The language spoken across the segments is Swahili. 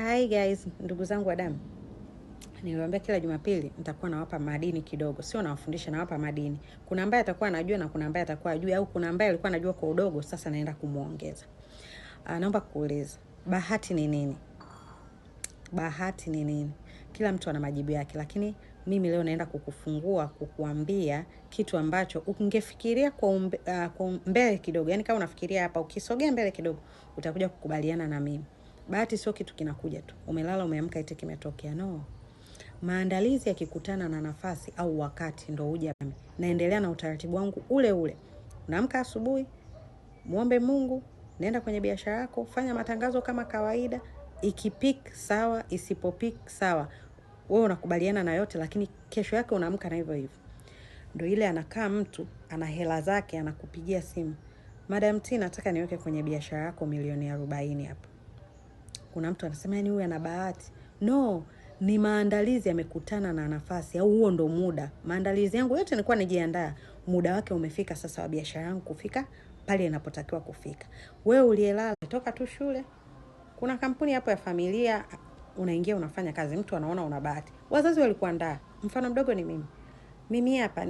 Hi guys, ndugu zangu wa damu. Niliwaambia kila Jumapili nitakuwa nawapa madini kidogo. Sio nawafundisha, nawapa madini. Kuna ambaye atakuwa anajua na kuna ambaye atakuwa hajui, au kuna ambaye alikuwa anajua kwa udogo, sasa naenda kumuongeza. Naomba kuuliza, bahati ni nini? Bahati ni nini? Kila mtu ana majibu yake, lakini mimi leo naenda kukuambia kitu ambacho ungefikiria kwa mbele kidogo. Yaani kama unafikiria hapa, ukisogea mbele kidogo utakuja kukubaliana na mimi. Bahati sio kitu kinakuja tu. Umelala umeamka eti kimetokea. No. Maandalizi yakikutana na nafasi au wakati ndo huja. Naendelea na utaratibu wangu ule ule. Unaamka asubuhi, muombe Mungu, nenda kwenye biashara yako, fanya matangazo kama kawaida, ikipik sawa, isipopik sawa. Wewe unakubaliana na yote, lakini kesho yake unaamka na hivyo hivyo. Ndio ile anakaa mtu, ana hela zake, anakupigia simu. Madam T, nataka niweke kwenye biashara yako milioni 40 hapo. Kuna mtu anasema yani huyu ana bahati. No, ni maandalizi yamekutana na nafasi, au huo ndo muda. Maandalizi yangu yote nilikuwa nijiandaa, muda wake umefika sasa wa biashara yangu kufika pale inapotakiwa kufika. Wewe uliyelala toka tu shule, kuna kampuni hapo ya familia, unaingia unafanya kazi, mtu anaona una bahati. Wazazi walikuandaa. Mfano mdogo ni mimi. Mimi hapa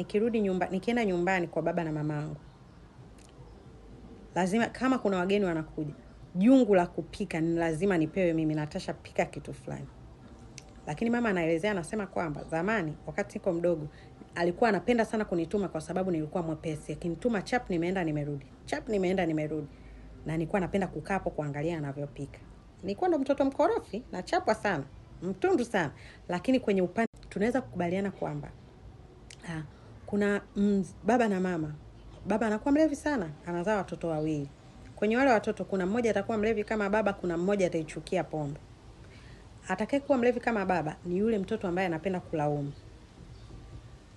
nikienda nyumbani kwa baba na mamangu, lazima kama kuna wageni wanakuja, jungu la kupika ni lazima nipewe mimi. Natasha, pika kitu fulani. Lakini mama anaelezea, anasema kwamba zamani wakati niko mdogo alikuwa anapenda sana kunituma kwa sababu nilikuwa mwepesi. Akinituma chap nimeenda nimerudi. Chap nimeenda nimerudi. Na nilikuwa napenda kukaa hapo kuangalia anavyopika. Nilikuwa ndo mtoto mkorofi na chapwa sana. Mtundu sana. Lakini kwenye upande tunaweza kukubaliana kwamba kuna baba na mama. Baba anakuwa mlevi sana, anazaa watoto wawili. Kwenye wale watoto kuna mmoja atakuwa mlevi kama baba, kuna mmoja ataichukia pombe. Atakayekuwa mlevi kama baba ni yule mtoto ambaye anapenda kulaumu.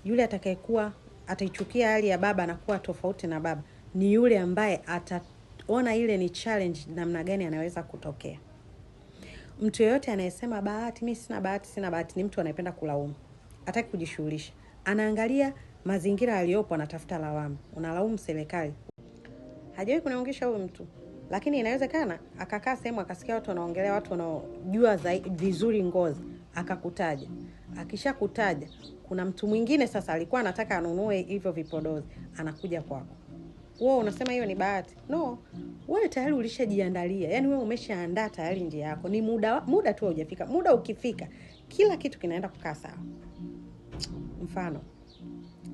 Yule atakayekuwa ataichukia hali ya baba na kuwa tofauti na baba ni yule ambaye ataona ile ni challenge namna gani anaweza kutokea. Mtu yeyote anayesema bahati, mimi sina bahati ni mtu anayependa kulaumu. Hataki kujishughulisha. Anaangalia mazingira aliyopo, anatafuta lawama. Unalaumu serikali. Hajawahi kuniungisha huyo mtu. Lakini inawezekana akakaa sehemu akasikia watu wanaongelea, watu wanaojua vizuri ngozi, akakutaja. Akishakutaja, kuna mtu mwingine sasa alikuwa anataka anunue hivyo vipodozi, anakuja kwako. Wewe unasema hiyo ni bahati? No. Wewe tayari ulishajiandalia. Yaani wewe umeshaandaa tayari njia yako. Ni muda tu hujafika. Muda ukifika, kila kitu kinaenda kukaa sawa.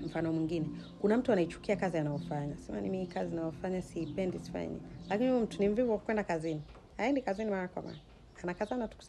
Mfano mwingine, kuna mtu anaichukia kazi anayofanya. Sema mimi kazi ninayofanya siipendi, sifanyi. Lakini huyo mtu ni mvivu wa kwenda kazini. Haendi kazini mara kwa mara. Anakazana tu kusema